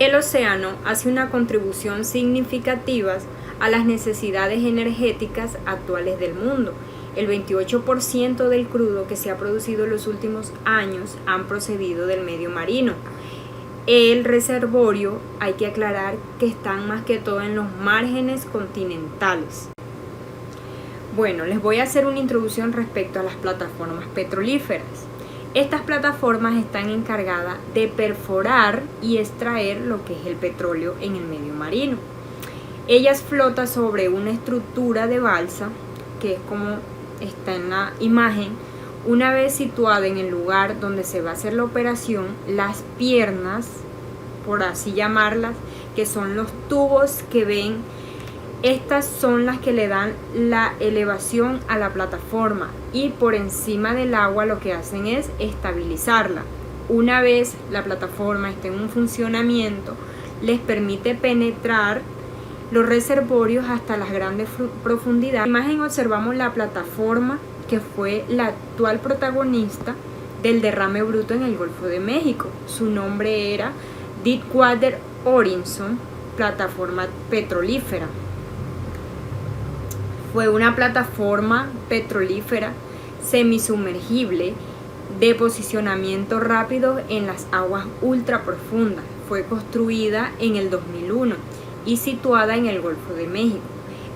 El océano hace una contribución significativa a las necesidades energéticas actuales del mundo. El 28% del crudo que se ha producido en los últimos años han procedido del medio marino. El reservorio, hay que aclarar que están más que todo en los márgenes continentales. Bueno, les voy a hacer una introducción respecto a las plataformas petrolíferas. Estas plataformas están encargadas de perforar y extraer lo que es el petróleo en el medio marino. Ellas flotan sobre una estructura de balsa, que es como está en la imagen. Una vez situada en el lugar donde se va a hacer la operación, las piernas, por así llamarlas, que son los tubos que ven, estas son las que le dan la elevación a la plataforma y por encima del agua lo que hacen es estabilizarla. Una vez la plataforma esté en un funcionamiento, les permite penetrar los reservorios hasta las grandes profundidades. En la imagen observamos la plataforma que fue la actual protagonista del derrame bruto en el Golfo de México. Su nombre era Deepwater Horizon, plataforma petrolífera. Fue una plataforma petrolífera semisumergible de posicionamiento rápido en las aguas ultra profundas. Fue construida en el 2001 y situada en el Golfo de México.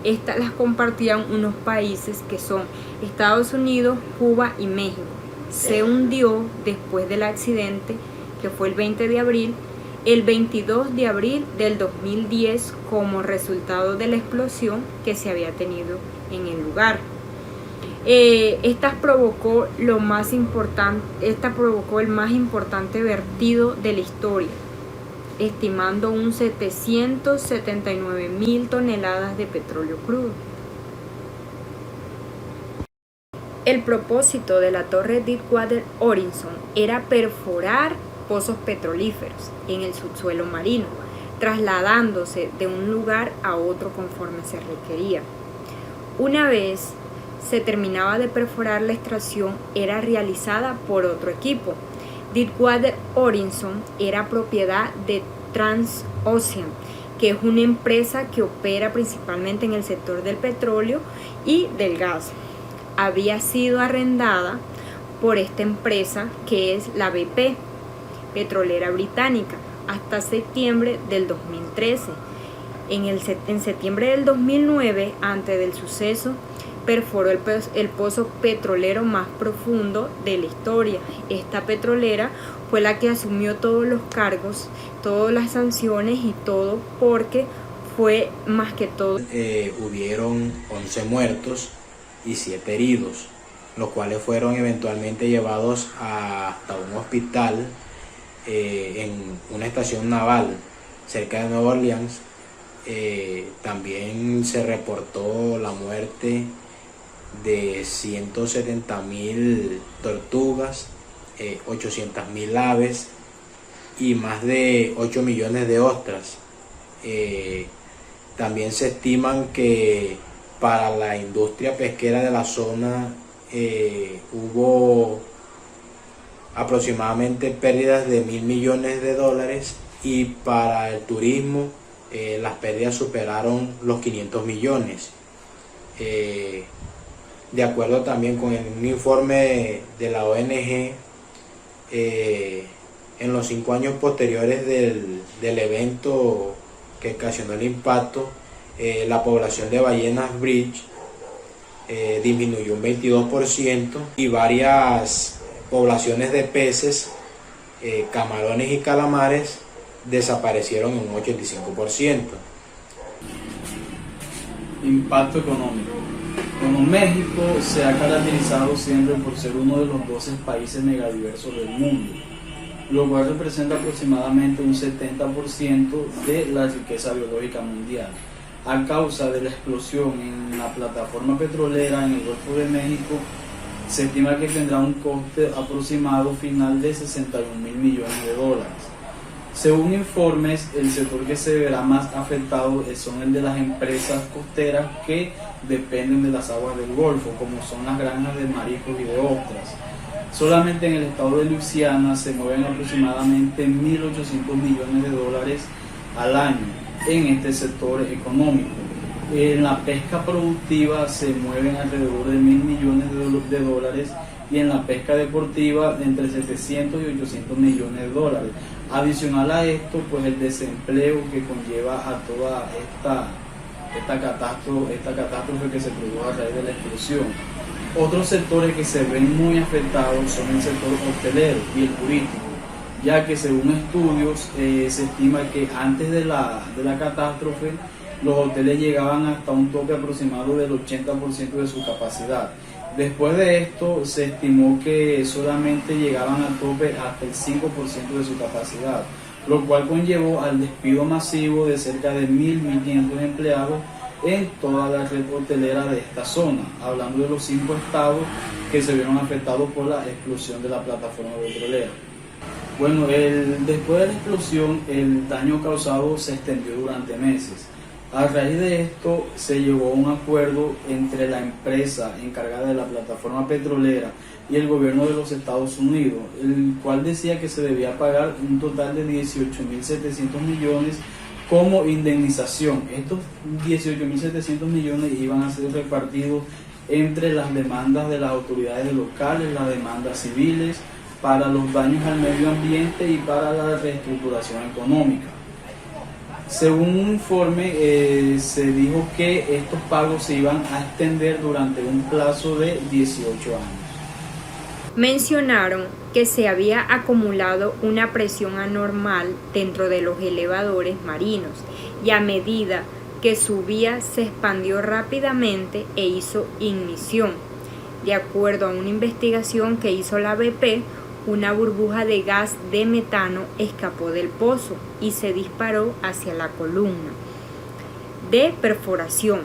Estas las compartían unos países que son Estados Unidos, Cuba y México. Se hundió después del accidente, que fue el 20 de abril, el 22 de abril del 2010 como resultado de la explosión que se había tenido en el lugar. Esta provocó el más importante vertido de la historia, estimando un 779.000 toneladas de petróleo crudo. El propósito de la torre Deepwater Horizon era perforar pozos petrolíferos en el subsuelo marino, trasladándose de un lugar a otro conforme se requería. Una vez se terminaba de perforar, la extracción era realizada por otro equipo. Deepwater Horizon era propiedad de Transocean, que es una empresa que opera principalmente en el sector del petróleo y del gas. Había sido arrendada por esta empresa, que es la BP, petrolera británica, hasta septiembre del 2013. En septiembre del 2009, antes del suceso, perforó el pozo petrolero más profundo de la historia. Esta petrolera fue la que asumió todos los cargos, todas las sanciones y todo, porque fue más que todo. Hubieron 11 muertos y 7 heridos, los cuales fueron eventualmente llevados hasta un hospital en una estación naval cerca de Nueva Orleans. También se reportó la muerte de 170.000 tortugas, 800.000 aves y más de 8 millones de ostras. También se estiman que para la industria pesquera de la zona hubo aproximadamente pérdidas de $1.000 millones y para el turismo las pérdidas superaron los 500 millones. De acuerdo también con un informe de la ONG, en los 5 años posteriores del evento que ocasionó el impacto, la población de ballenas bridge disminuyó un 22% y varias poblaciones de peces, camarones y calamares desaparecieron en un 85%. Impacto económico. Como México se ha caracterizado siempre por ser uno de los 12 países megadiversos del mundo, lo cual representa aproximadamente un 70% de la riqueza biológica mundial. A causa de la explosión en la plataforma petrolera en el Golfo de México, se estima que tendrá un coste aproximado final de $61.000 millones. Según informes, el sector que se verá más afectado son el de las empresas costeras, que dependen de las aguas del Golfo, como son las granjas de mariscos y de ostras. Solamente en el estado de Luisiana se mueven aproximadamente 1.800 millones de dólares al año en este sector económico. En la pesca productiva se mueven alrededor de 1.000 millones de dólares y en la pesca deportiva entre 700 y 800 millones de dólares. Adicional a esto, pues el desempleo que conlleva a toda esta catástrofe que se produjo a raíz de la explosión. Otros sectores que se ven muy afectados son el sector hotelero y el turístico, ya que según estudios se estima que antes de la catástrofe los hoteles llegaban hasta un tope aproximado del 80% de su capacidad. Después de esto se estimó que solamente llegaban al tope hasta el 5% de su capacidad, lo cual conllevó al despido masivo de cerca de 1.500 empleados en toda la red hotelera de esta zona, hablando de los 5 estados que se vieron afectados por la explosión de la plataforma petrolera. Bueno, después de la explosión, el daño causado se extendió durante meses. A raíz de esto se llegó a un acuerdo entre la empresa encargada de la plataforma petrolera y el gobierno de los Estados Unidos, el cual decía que se debía pagar un total de 18.700 millones como indemnización. Estos 18.700 millones iban a ser repartidos entre las demandas de las autoridades locales, las demandas civiles, para los daños al medio ambiente y para la reestructuración económica. Según un informe, se dijo que estos pagos se iban a extender durante un plazo de 18 años. Mencionaron que se había acumulado una presión anormal dentro de los elevadores marinos y a medida que subía se expandió rápidamente e hizo ignición. De acuerdo a una investigación que hizo la BP, una burbuja de gas de metano escapó del pozo y se disparó hacia la columna de perforación,